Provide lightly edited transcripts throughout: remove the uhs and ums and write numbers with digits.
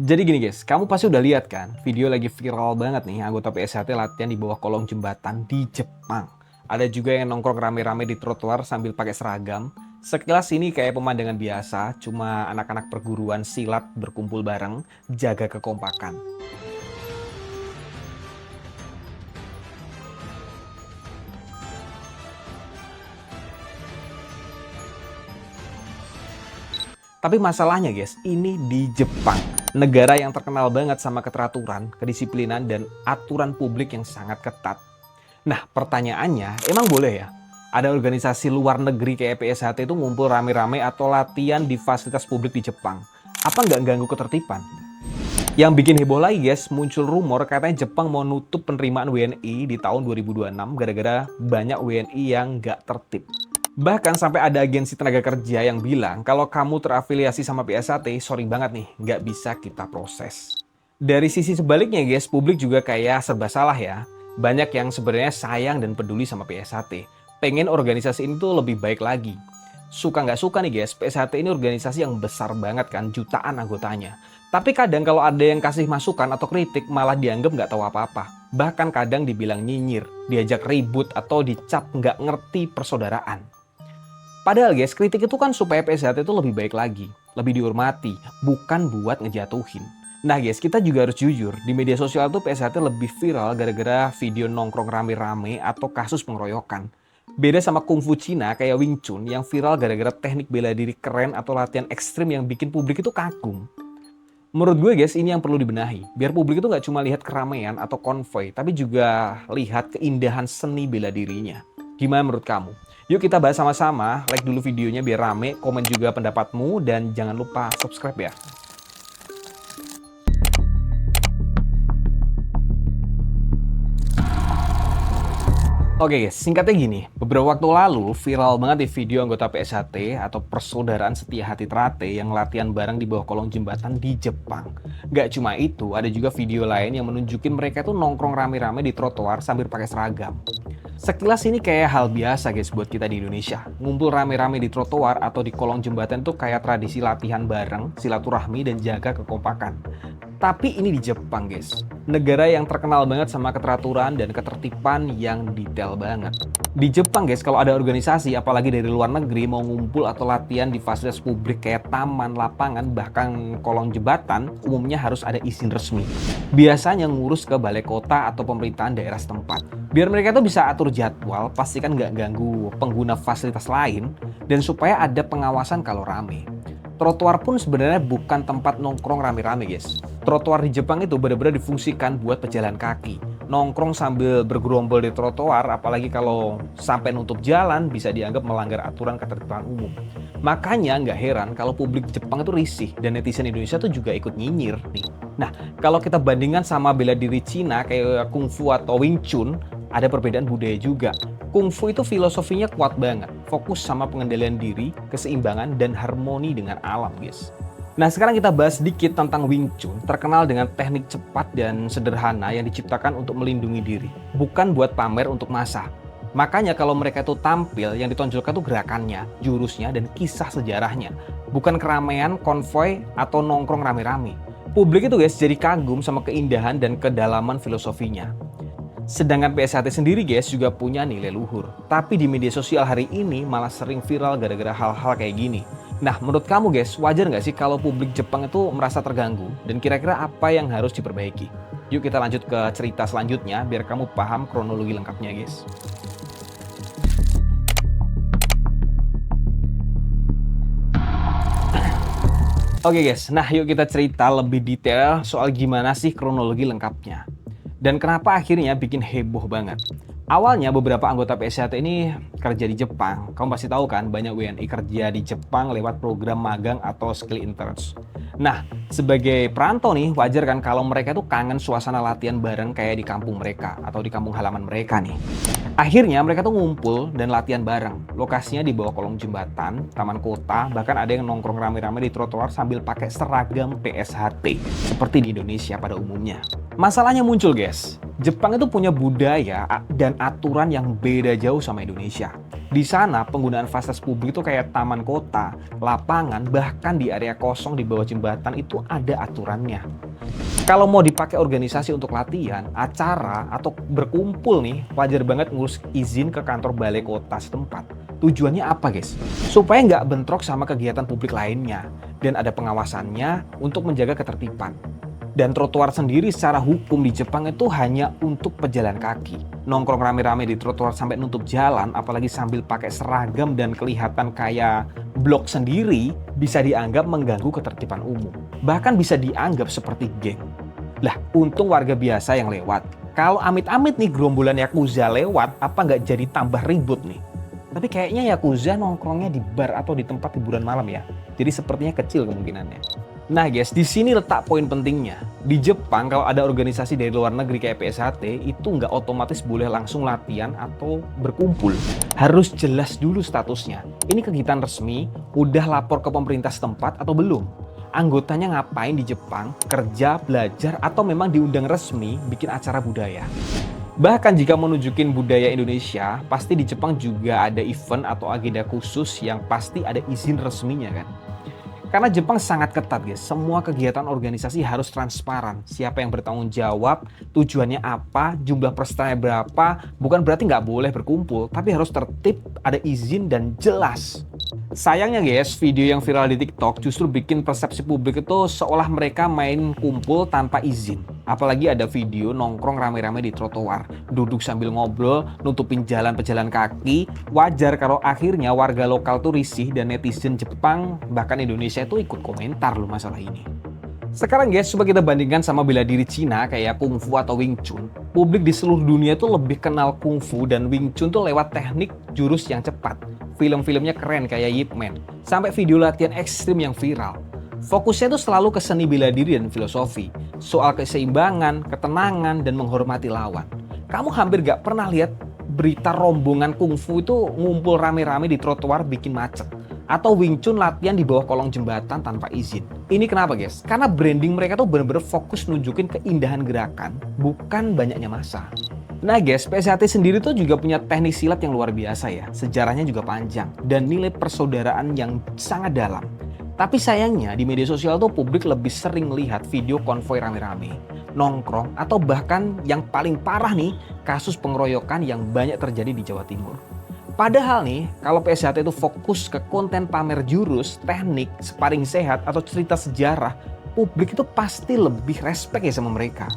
Jadi gini guys, kamu pasti udah lihat kan, video lagi viral banget nih, anggota PSHT latihan di bawah kolong jembatan di Jepang. Ada juga yang nongkrong rame-rame di trotoar sambil pakai seragam. Sekilas ini kayak pemandangan biasa, cuma anak-anak perguruan silat berkumpul bareng, jaga kekompakan. Tapi masalahnya guys, ini di Jepang. Negara yang terkenal banget sama keteraturan, kedisiplinan, dan aturan publik yang sangat ketat. Nah, pertanyaannya, emang boleh ya? Ada organisasi luar negeri kayak PSHT itu ngumpul rame-rame atau latihan di fasilitas publik di Jepang. Apa nggak ganggu ketertiban? Yang bikin heboh lagi guys, muncul rumor katanya Jepang mau nutup penerimaan WNI di tahun 2026 gara-gara banyak WNI yang nggak tertib. Bahkan sampai ada agensi tenaga kerja yang bilang kalau kamu terafiliasi sama PSHT, sorry banget nih, nggak bisa kita proses. Dari sisi sebaliknya guys, publik juga kayak serba salah ya. Banyak yang sebenarnya sayang dan peduli sama PSHT. Pengen organisasi ini tuh lebih baik lagi. Suka nggak suka nih guys, PSHT ini organisasi yang besar banget kan, jutaan anggotanya. Tapi kadang kalau ada yang kasih masukan atau kritik malah dianggap nggak tahu apa-apa. Bahkan kadang dibilang nyinyir, diajak ribut atau dicap nggak ngerti persaudaraan. Padahal guys, kritik itu kan supaya PSHT itu lebih baik lagi, lebih dihormati, bukan buat ngejatuhin. Nah guys, kita juga harus jujur, di media sosial tuh PSHT lebih viral gara-gara video nongkrong rame-rame atau kasus pengeroyokan. Beda sama kungfu Cina kayak Wing Chun yang viral gara-gara teknik bela diri keren atau latihan ekstrim yang bikin publik itu kagum. Menurut gue guys, ini yang perlu dibenahi. Biar publik itu nggak cuma lihat keramaian atau konvoy, tapi juga lihat keindahan seni bela dirinya. Gimana menurut kamu? Yuk kita bahas sama-sama, like dulu videonya biar rame, komen juga pendapatmu, dan jangan lupa subscribe ya. Oke guys, singkatnya gini, beberapa waktu lalu viral banget di video anggota PSHT atau Persaudaraan Setia Hati Trate yang latihan bareng di bawah kolong jembatan di Jepang. Gak cuma itu, ada juga video lain yang menunjukin mereka tuh nongkrong rame-rame di trotoar sambil pakai seragam. Sekilas ini kayak hal biasa guys buat kita di Indonesia. Ngumpul rame-rame di trotoar atau di kolong jembatan tuh kayak tradisi latihan bareng, silaturahmi, dan jaga kekompakan. Tapi ini di Jepang guys, negara yang terkenal banget sama keteraturan dan ketertiban yang detail banget. Di Jepang guys, kalau ada organisasi apalagi dari luar negeri mau ngumpul atau latihan di fasilitas publik kayak taman, lapangan, bahkan kolong jembatan, umumnya harus ada izin resmi. Biasanya ngurus ke balai kota atau pemerintahan daerah setempat. Biar mereka tuh bisa atur jadwal, pastikan nggak ganggu pengguna fasilitas lain, dan supaya ada pengawasan kalau rame. Trotoar pun sebenarnya bukan tempat nongkrong rame-rame guys. Trotoar di Jepang itu benar-benar difungsikan buat pejalan kaki. Nongkrong sambil bergerombol di trotoar, apalagi kalau sampai nutup jalan, bisa dianggap melanggar aturan ketertiban umum. Makanya nggak heran kalau publik Jepang itu risih dan netizen Indonesia tuh juga ikut nyinyir nih. Nah, kalau kita bandingkan sama bela diri Cina kayak kungfu atau Wing Chun, ada perbedaan budaya juga. Kungfu itu filosofinya kuat banget, fokus sama pengendalian diri, keseimbangan, dan harmoni dengan alam guys. Nah sekarang kita bahas sedikit tentang Wing Chun, terkenal dengan teknik cepat dan sederhana yang diciptakan untuk melindungi diri, bukan buat pamer untuk massa. Makanya kalau mereka itu tampil, yang ditonjolkan tuh gerakannya, jurusnya, dan kisah sejarahnya, bukan keramaian, konvoy, atau nongkrong rame-rame. Publik itu guys jadi kagum sama keindahan dan kedalaman filosofinya. Sedangkan PSHT sendiri guys juga punya nilai luhur. Tapi di media sosial hari ini malah sering viral gara-gara hal-hal kayak gini. Nah menurut kamu guys, wajar nggak sih kalau publik Jepang itu merasa terganggu? Dan kira-kira apa yang harus diperbaiki? Yuk kita lanjut ke cerita selanjutnya biar kamu paham kronologi lengkapnya guys. Oke guys, nah yuk kita cerita lebih detail soal gimana sih kronologi lengkapnya. Dan kenapa akhirnya bikin heboh banget. Awalnya beberapa anggota PSHT ini kerja di Jepang. Kamu pasti tahu kan banyak WNI kerja di Jepang lewat program magang atau skill internship. Nah, sebagai perantau nih wajar kan kalau mereka tuh kangen suasana latihan bareng kayak di kampung mereka atau di kampung halaman mereka nih. Akhirnya mereka tuh ngumpul dan latihan bareng. Lokasinya di bawah kolong jembatan, taman kota, bahkan ada yang nongkrong rame-rame di trotoar sambil pakai seragam PSHT seperti di Indonesia pada umumnya. Masalahnya muncul guys, Jepang itu punya budaya dan aturan yang beda jauh sama Indonesia. Di sana penggunaan fasilitas publik itu kayak taman kota, lapangan, bahkan di area kosong di bawah jembatan itu ada aturannya. Kalau mau dipakai organisasi untuk latihan, acara, atau berkumpul nih, wajar banget ngurus izin ke kantor balai kota setempat. Tujuannya apa guys? Supaya nggak bentrok sama kegiatan publik lainnya, dan ada pengawasannya untuk menjaga ketertiban. Dan trotoar sendiri secara hukum di Jepang itu hanya untuk pejalan kaki. Nongkrong rame-rame di trotoar sampai nutup jalan, apalagi sambil pakai seragam dan kelihatan kayak blok sendiri, bisa dianggap mengganggu ketertiban umum. Bahkan bisa dianggap seperti geng. Lah, untung warga biasa yang lewat. Kalau amit-amit nih gerombolan Yakuza lewat, apa nggak jadi tambah ribut nih? Tapi kayaknya Yakuza nongkrongnya di bar atau di tempat hiburan malam ya. Jadi sepertinya kecil kemungkinannya. Nah guys, di sini letak poin pentingnya. Di Jepang kalau ada organisasi dari luar negeri kayak PSHT, itu nggak otomatis boleh langsung latihan atau berkumpul. Harus jelas dulu statusnya. Ini kegiatan resmi, udah lapor ke pemerintah setempat atau belum? Anggotanya ngapain di Jepang, kerja, belajar, atau memang diundang resmi bikin acara budaya. Bahkan jika menunjukin budaya Indonesia, pasti di Jepang juga ada event atau agenda khusus yang pasti ada izin resminya kan. Karena Jepang sangat ketat guys, semua kegiatan organisasi harus transparan. Siapa yang bertanggung jawab, tujuannya apa, jumlah pesertanya berapa, bukan berarti nggak boleh berkumpul, tapi harus tertib, ada izin dan jelas. Sayangnya guys, video yang viral di TikTok justru bikin persepsi publik itu seolah mereka main kumpul tanpa izin. Apalagi ada video nongkrong rame-rame di trotoar, duduk sambil ngobrol, nutupin jalan pejalan kaki. Wajar kalau akhirnya warga lokal tuh risih dan netizen Jepang bahkan Indonesia itu ikut komentar loh masalah ini. Sekarang guys, coba kita bandingkan sama bela diri Cina kayak Kung Fu atau Wing Chun. Publik di seluruh dunia tuh lebih kenal Kung Fu dan Wing Chun tuh lewat teknik jurus yang cepat. Film-filmnya keren kayak Ip Man, sampai video latihan ekstrim yang viral. Fokusnya tuh selalu ke seni bela diri dan filosofi, soal keseimbangan, ketenangan, dan menghormati lawan. Kamu hampir gak pernah lihat berita rombongan Kung Fu itu ngumpul rame-rame di trotoar bikin macet. Atau Wing Chun latihan di bawah kolong jembatan tanpa izin. Ini kenapa guys? Karena branding mereka tuh bener-bener fokus nunjukin keindahan gerakan, bukan banyaknya massa. Nah guys, PSHT sendiri tuh juga punya teknik silat yang luar biasa ya. Sejarahnya juga panjang dan nilai persaudaraan yang sangat dalam. Tapi sayangnya di media sosial tuh publik lebih sering melihat video konvoi rame-rame, nongkrong, atau bahkan yang paling parah nih, kasus pengeroyokan yang banyak terjadi di Jawa Timur. Padahal nih, kalau PSHT itu fokus ke konten pamer jurus, teknik, sparring sehat, atau cerita sejarah, publik itu pasti lebih respect ya sama mereka.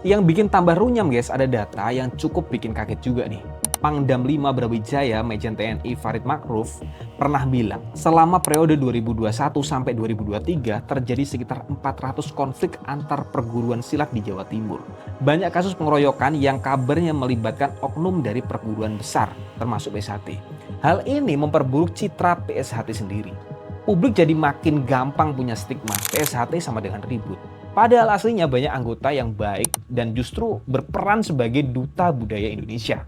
Yang bikin tambah runyam guys, ada data yang cukup bikin kaget juga nih. Pangdam 5 Brawijaya Majen TNI Farid Makruf pernah bilang, selama periode 2021 sampai 2023 terjadi sekitar 400 konflik antar perguruan silat di Jawa Timur. Banyak kasus pengeroyokan yang kabarnya melibatkan oknum dari perguruan besar, termasuk PSHT. Hal ini memperburuk citra PSHT sendiri. Publik jadi makin gampang punya stigma PSHT sama dengan ribut. Padahal aslinya banyak anggota yang baik dan justru berperan sebagai duta budaya Indonesia.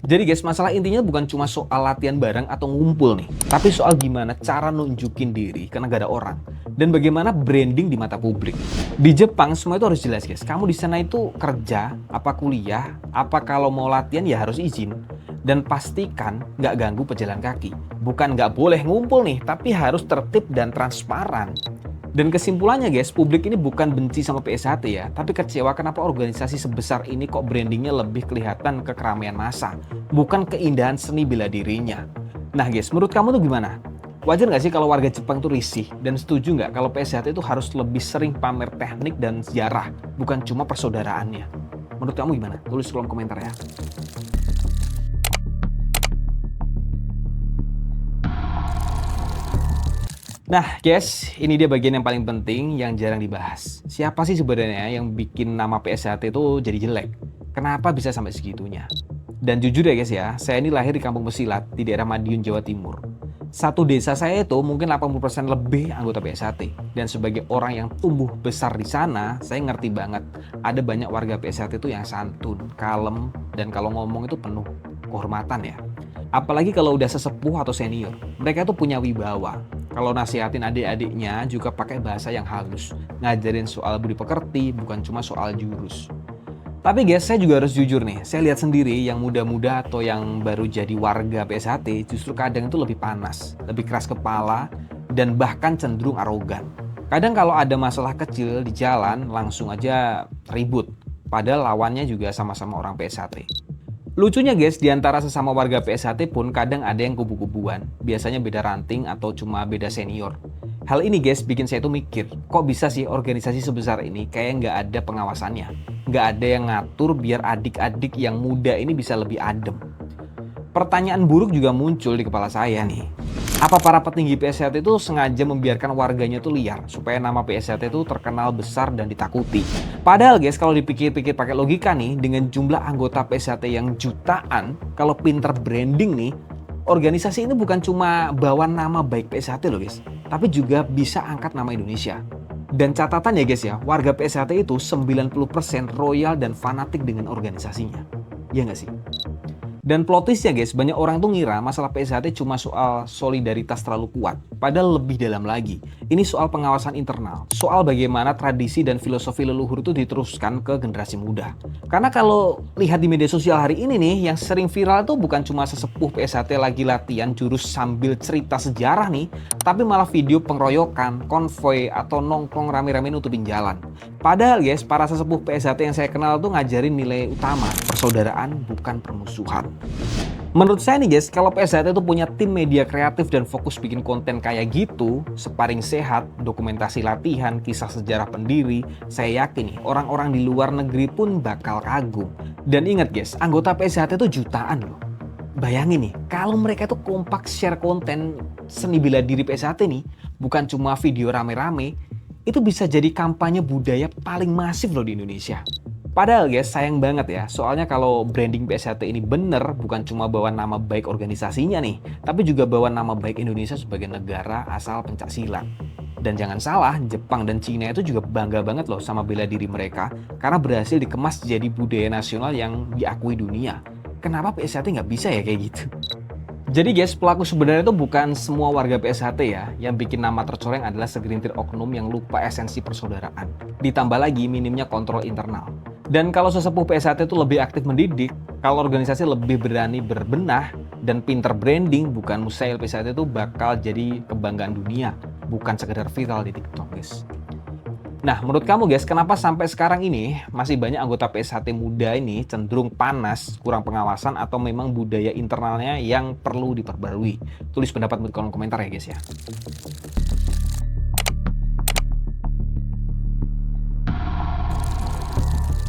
Jadi guys, masalah intinya bukan cuma soal latihan bareng atau ngumpul nih, tapi soal gimana cara nunjukin diri ke negara orang dan bagaimana branding di mata publik. Di Jepang semua itu harus jelas guys. Kamu di sana itu kerja, apa kuliah, apa kalau mau latihan ya harus izin. Dan pastikan nggak ganggu pejalan kaki. Bukan nggak boleh ngumpul nih, tapi harus tertib dan transparan. Dan kesimpulannya guys, publik ini bukan benci sama PSHT ya, tapi kecewa kenapa organisasi sebesar ini kok brandingnya lebih kelihatan ke keramaian massa, bukan keindahan seni bela dirinya. Nah guys, menurut kamu tuh gimana? Wajar nggak sih kalau warga Jepang tuh risih? Dan setuju nggak kalau PSHT itu harus lebih sering pamer teknik dan sejarah, bukan cuma persaudaraannya? Menurut kamu gimana? Tulis di kolom komentar ya. Nah guys, ini dia bagian yang paling penting yang jarang dibahas. Siapa sih sebenarnya yang bikin nama PSHT itu jadi jelek? Kenapa bisa sampai segitunya? Dan jujur ya guys ya, saya ini lahir di kampung pesilat di daerah Madiun, Jawa Timur. Satu desa saya itu mungkin 80% lebih anggota PSHT. Dan sebagai orang yang tumbuh besar di sana, saya ngerti banget ada banyak warga PSHT itu yang santun, kalem, dan kalau ngomong itu penuh kehormatan ya. Apalagi kalau udah sesepuh atau senior, mereka tuh punya wibawa. Kalau nasihatin adik-adiknya juga pakai bahasa yang halus, ngajarin soal budi pekerti, bukan cuma soal jurus. Tapi guys, saya juga harus jujur nih, saya lihat sendiri yang muda-muda atau yang baru jadi warga PSHT justru kadang itu lebih panas, lebih keras kepala, dan bahkan cenderung arogan. Kadang kalau ada masalah kecil di jalan, langsung aja ribut, padahal lawannya juga sama-sama orang PSHT. Lucunya guys, di antara sesama warga PSHT pun kadang ada yang kubu-kubuan, biasanya beda ranting atau cuma beda senior. Hal ini guys bikin saya tuh mikir, kok bisa sih organisasi sebesar ini kayak nggak ada pengawasannya? Nggak ada yang ngatur biar adik-adik yang muda ini bisa lebih adem. Pertanyaan buruk juga muncul di kepala saya nih. Apa para petinggi PSHT itu sengaja membiarkan warganya tuh liar supaya nama PSHT itu terkenal besar dan ditakuti? Padahal guys, kalau dipikir-pikir pakai logika nih, dengan jumlah anggota PSHT yang jutaan, kalau pinter branding nih, organisasi ini bukan cuma bawa nama baik PSHT loh guys, tapi juga bisa angkat nama Indonesia. Dan catatan ya guys ya, warga PSHT itu 90% royal dan fanatik dengan organisasinya. Iya nggak sih? Dan plot twistnya guys, banyak orang tuh ngira masalah PSHT cuma soal solidaritas terlalu kuat. Padahal lebih dalam lagi. Ini soal pengawasan internal. Soal bagaimana tradisi dan filosofi leluhur itu diteruskan ke generasi muda. Karena kalau lihat di media sosial hari ini nih, yang sering viral tuh bukan cuma sesepuh PSHT lagi latihan jurus sambil cerita sejarah nih, tapi malah video pengeroyokan, konvoy, atau nongkrong rame-rame nutupin jalan. Padahal guys, para sesepuh PSHT yang saya kenal tuh ngajarin nilai utama, persaudaraan bukan permusuhan. Menurut saya nih guys, kalau PSHT itu punya tim media kreatif dan fokus bikin konten kayak gitu, sparring sehat, dokumentasi latihan, kisah sejarah pendiri, saya yakin nih orang-orang di luar negeri pun bakal kagum. Dan ingat guys, anggota PSHT itu jutaan loh. Bayangin nih, kalau mereka tuh kompak share konten seni bela diri PSHT nih, bukan cuma video rame-rame, itu bisa jadi kampanye budaya paling masif loh di Indonesia. Padahal guys, sayang banget ya, soalnya kalau branding PSHT ini bener, bukan cuma bawa nama baik organisasinya nih, tapi juga bawa nama baik Indonesia sebagai negara asal pencak silat. Dan jangan salah, Jepang dan Cina itu juga bangga banget loh sama bela diri mereka, karena berhasil dikemas jadi budaya nasional yang diakui dunia. Kenapa PSHT nggak bisa ya kayak gitu? Jadi guys, pelaku sebenarnya itu bukan semua warga PSHT ya. Yang bikin nama tercoreng adalah segelintir oknum yang lupa esensi persaudaraan. Ditambah lagi minimnya kontrol internal. Dan kalau sesepuh PSHT itu lebih aktif mendidik, kalau organisasi lebih berani berbenah dan pinter branding, bukan mustahil PSHT itu bakal jadi kebanggaan dunia, bukan sekedar viral di TikTok guys. Nah, menurut kamu guys, kenapa sampai sekarang ini masih banyak anggota PSHT muda ini cenderung panas, kurang pengawasan, atau memang budaya internalnya yang perlu diperbarui? Tulis pendapat di kolom komentar ya guys ya.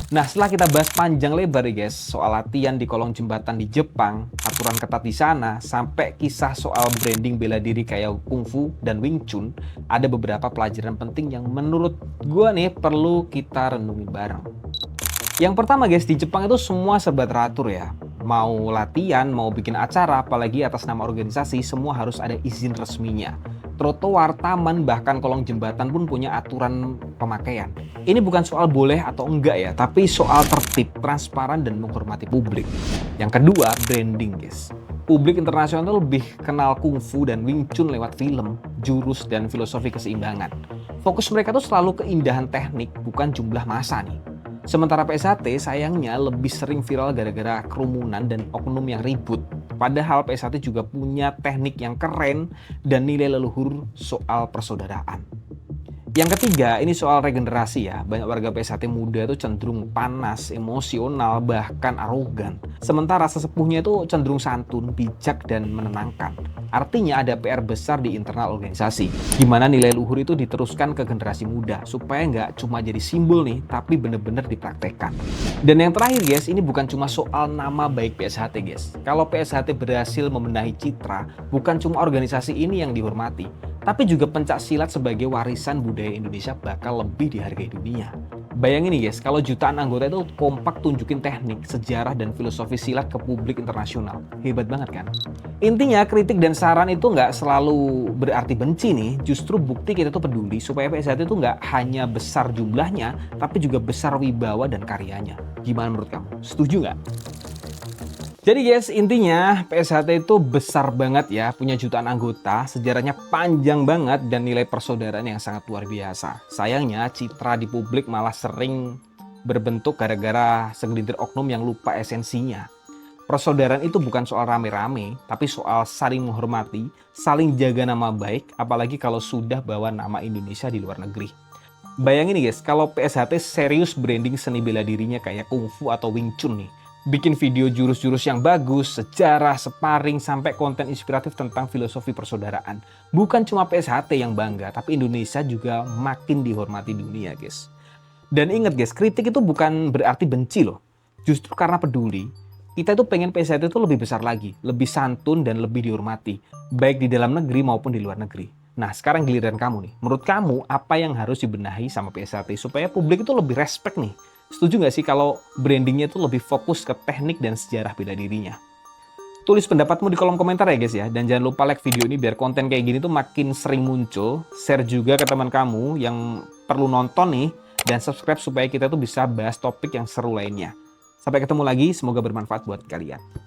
Nah, setelah kita bahas panjang lebar nih guys, soal latihan di kolong jembatan di Jepang, aturan ketat di sana, sampai kisah soal branding bela diri kayak kungfu dan Wing Chun, ada beberapa pelajaran penting yang menurut gue nih perlu kita renungi bareng. Yang pertama guys, di Jepang itu semua serba teratur ya. Mau latihan, mau bikin acara, apalagi atas nama organisasi, semua harus ada izin resminya. Trotoar, taman, bahkan kolong jembatan pun punya aturan pemakaian. Ini bukan soal boleh atau enggak ya, tapi soal tertib, transparan, dan menghormati publik. Yang kedua, branding guys. Publik internasional lebih kenal kungfu dan Wing Chun lewat film, jurus, dan filosofi keseimbangan. Fokus mereka tuh selalu keindahan teknik, bukan jumlah massa nih. Sementara PSHT sayangnya lebih sering viral gara-gara kerumunan dan oknum yang ribut. Padahal PSHT juga punya teknik yang keren dan nilai leluhur soal persaudaraan. Yang ketiga, ini soal regenerasi ya. Banyak warga PSHT muda itu cenderung panas, emosional, bahkan arogan. Sementara sesepuhnya itu cenderung santun, bijak, dan menenangkan. Artinya ada PR besar di internal organisasi. Gimana nilai luhur itu diteruskan ke generasi muda, supaya nggak cuma jadi simbol nih, tapi bener-bener dipraktekkan. Dan yang terakhir guys, ini bukan cuma soal nama baik PSHT guys. Kalau PSHT berhasil membenahi citra, bukan cuma organisasi ini yang dihormati, tapi juga pencak silat sebagai warisan budaya Indonesia bakal lebih dihargai dunia. Bayangin nih guys, kalau jutaan anggota itu kompak tunjukin teknik, sejarah, dan filosofi silat ke publik internasional. Hebat banget kan? Intinya kritik dan saran itu nggak selalu berarti benci nih, justru bukti kita tuh peduli supaya PSHT itu nggak hanya besar jumlahnya, tapi juga besar wibawa dan karyanya. Gimana menurut kamu? Setuju nggak? Jadi guys, intinya PSHT itu besar banget ya, punya jutaan anggota, sejarahnya panjang banget, dan nilai persaudaraan yang sangat luar biasa. Sayangnya citra di publik malah sering berbentuk gara-gara segelintir oknum yang lupa esensinya. Persaudaraan itu bukan soal rame-rame, tapi soal saling menghormati, saling jaga nama baik, apalagi kalau sudah bawa nama Indonesia di luar negeri. Bayangin nih guys, kalau PSHT serius branding seni bela dirinya kayak kungfu atau Wing Chun nih. Bikin video jurus-jurus yang bagus, sejarah, sparring, sampai konten inspiratif tentang filosofi persaudaraan. Bukan cuma PSHT yang bangga, tapi Indonesia juga makin dihormati dunia guys. Dan ingat guys, kritik itu bukan berarti benci loh. Justru karena peduli, kita itu pengen PSHT itu lebih besar lagi, lebih santun dan lebih dihormati, baik di dalam negeri maupun di luar negeri. Nah, sekarang giliran kamu nih. Menurut kamu, apa yang harus dibenahi sama PSHT supaya publik itu lebih respect nih? Setuju nggak sih kalau brandingnya itu lebih fokus ke teknik dan sejarah bela dirinya? Tulis pendapatmu di kolom komentar ya guys ya. Dan jangan lupa like video ini biar konten kayak gini tuh makin sering muncul. Share juga ke teman kamu yang perlu nonton nih. Dan subscribe supaya kita tuh bisa bahas topik yang seru lainnya. Sampai ketemu lagi, semoga bermanfaat buat kalian.